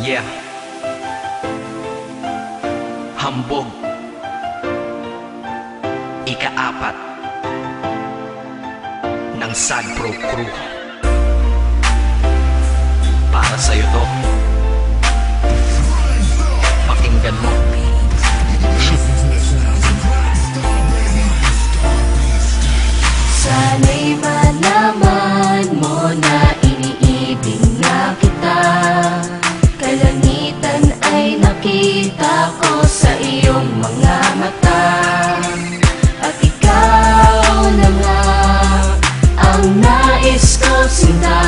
Yeah. Hambog. Ika-4 ng Sad Pro Crew. Para sa'yo to. Pakinggan mo. Sana'y malaman mo na iniibig na kita. Kalangitan ay nakita ko sa iyong mga mata. At ikaw na nga ang nais ko sinta.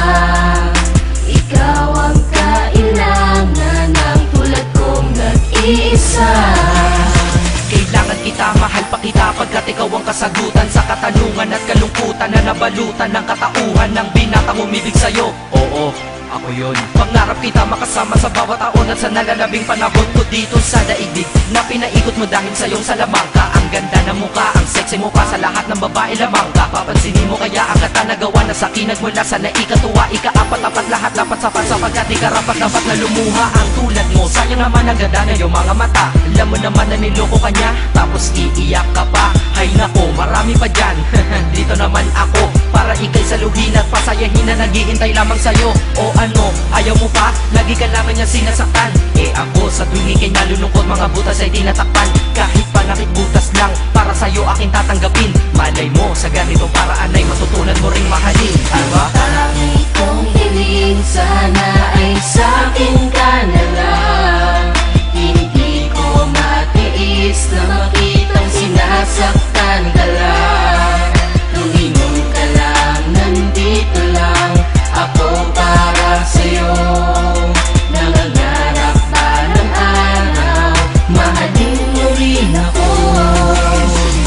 Ikaw ang kailangan ng tulad kong nag-iisa. Kailangan kita, mahal pa kita pagkat ikaw ang kasagutan sa katanungan at kalungkutan na nabalutan ng katauhan ng binatang umibig sa'yo. Oo, ako yun. Pangarap kita makasama sa bawat taon at sa nalalabing panahon ko dito sa daigdig na pinaikot mo dahil sa iyong salamangka. Ang ganda ng mukha, ang sexy mo pa sa lahat ng babae lamang ka. Papansinin mo kaya ang katanagawa na sa akin nagmula sa naikatuwa. Ika-4 lahat dapat sapat sapagkat ikarapat dapat na lumuha ang tulad mo. Sayang naman ang ganda na iyong mga mata. Alam mo naman na niloko ka niya, tapos iiyak ka pa. Hay nako, marami pa dyan. Dito naman ako para ikay saluhin at pasayahin na naghihintay lamang sa'yo. O ano, ayaw mo pa? Lagi ka naman niya sinasaktan. Eh ako sa tuwing ikay nalulungkot, mga butas ay tinatakpan. Kahit panakit butas lang, para sa'yo aking tatanggapin. Malay mo, sa ganitong paraan ay matutunan mo ring mahalin. Diba? Tangi kong hiling, sana ay sa'kin ka na lang. Hindi ko matiis na makitang sinasaktan ka lang. Lumingon ka lang, nandito lang ako para sa'yo. Nangangarap pa ng araw, mahalin mo rin ako.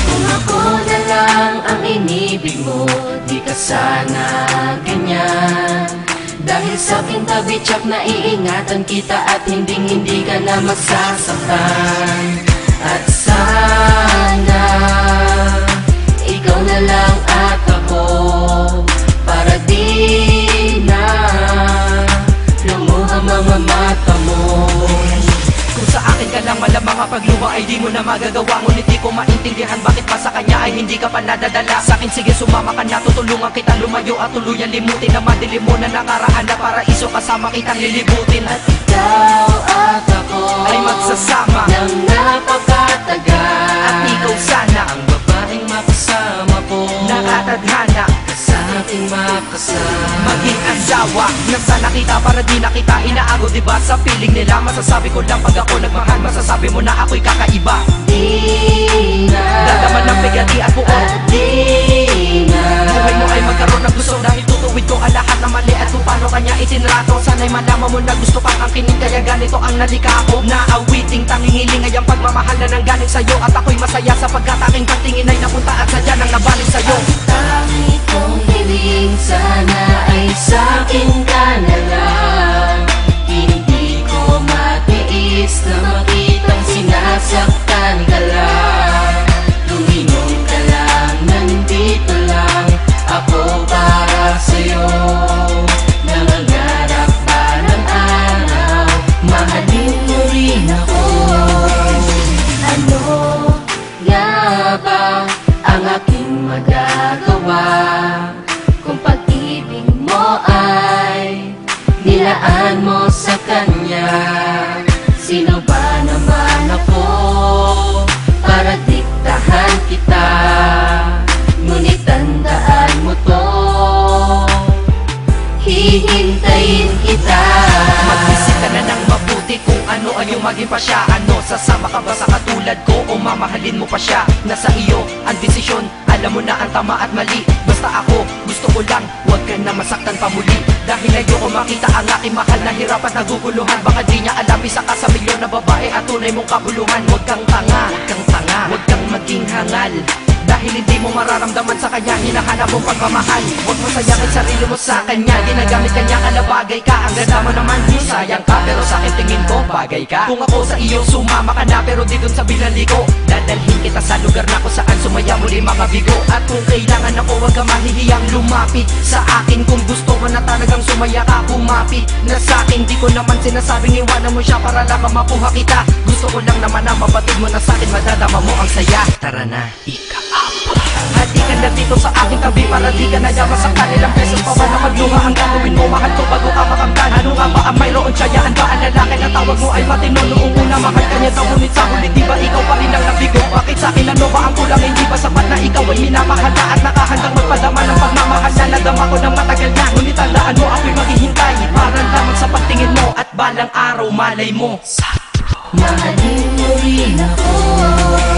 Kung ako na lang ang inibig mo, di ka sana ganyan. Dahil sa aking tabi tsak na iingatan kita at hindi ka na masasaktan. At sana ikaw na lang at ako, para di na lumuha mga mata mo. Kung sa akin ka lang malamang ang pagluha ay di mo na magagawa. Ngunit di ko maintindihan bakit pa sa kanya ay hindi ka pa nadadala. Sa akin sige sumama ka na, tutulungan kita lumayo at tuluyan limutin na madilim mo na nakaraan na paraiso kasama kitang lilibutin. At ikaw at ako ay magsasama ng napakatagal. at ikaw sana ang babaeng makasama ko, nakatadhana sa ating makasama. maging asawa na sana kita para di na kita inaago. Diba sa piling nila masasabi ko lang pag ako nagmahal, masasabi mo na ako'y kakaiba. Di na Dadaman ng bigati at buo at di na buhay mo ay magkaroon ng gusto dahil tutuwid ko ang lahat ng mali at kung paano kanya itinrato. Sana'y malaman mo na gusto pang ang kinig kaya ganito ang nalika ko. Naawiting tanging ay ang pagmamahal na nanggaling sa'yo at ako'y masaya sapagkat aking pagtingin ay napunta at sadya nang nabalik sa'yo. tangi kong hiling, sana ay sa'kin ka na lang. Hindi ko matiis na makitang sinasaktan ka lang. Lumingon ka lang, nandito lang ako para sa'yo. Nangangarap pa ng araw, mahalin mo rin ako. Ano nga ba ang aking magagawa kung pag-ibig mo ay nilaan mo sa kanya? Sino ba naman ako para diktahan kita? Ngunit tandaan mo to, hihintayin kita. Mag-isip ka na ng mabuti kung ano ang iyong maging pasya. Ano, sasama ka ba sa katulad ko o mamahalin mo pa siya? Nasa iyo ang desisyon, alam mo na ang tama at mali. Basta ako, gusto ko lang, huwag ka na masaktan pa muli. Dahil ayoko makita ang aking mahal na hirap at naguguluhan. Baka di niya alam isa ka sa milyon na babae at tunay mong kabuluhan. Huwag kang tanga, huwag kang tanga, huwag kang maging hangal. Dahil hindi mo mararamdaman sa kanya hinahanap mong pagmamahal. Huwag mo sayangin sarili mo sa kanya, ginagamit kanya ka na bagay ka. Ang ganda mo naman, sayang ka, pero sa akin tingin ko bagay ka. Kung ako sa iyo sumama ka na, pero di dun sa bilaliko, dadalhin kita sa lugar na kung saan sumaya muli mga bigo. At kung kailangan ako, huwag ka mahihiyang lumapit sa akin. Kung gusto mo na talagang sumaya ka, kumapit na sa akin. Di ko naman sinasabing iwanan mo siya para lang mapuha kita. Gusto ko lang naman na mabatid mo na sa akin, madadama mo ang saya. Tara na, ika-apa. At di ka na dito sa aking tabi para di ka nayaman sa kanilang beses pa ba na magluha. Ang gagawin mo, mahal ko bago ka makamtan. Ano nga ba ang mayroon tsayaan ba ang lalaki na tawag mo ay matino? Noong una mahal ka niya daw, ngunit sa huli di ba ikaw pa rin ang nabigo? Bakit sa akin ano ba ang kulang? Hindi ba sapat na ikaw ay minamahal na at nakahandang magpadama ng pagmamahal na nadama ko ng matagal na? Ngunit tandaan mo ako'y maghihintay para lamang sa pagtingin mo at balang araw malay mo mahalin mo rin ako.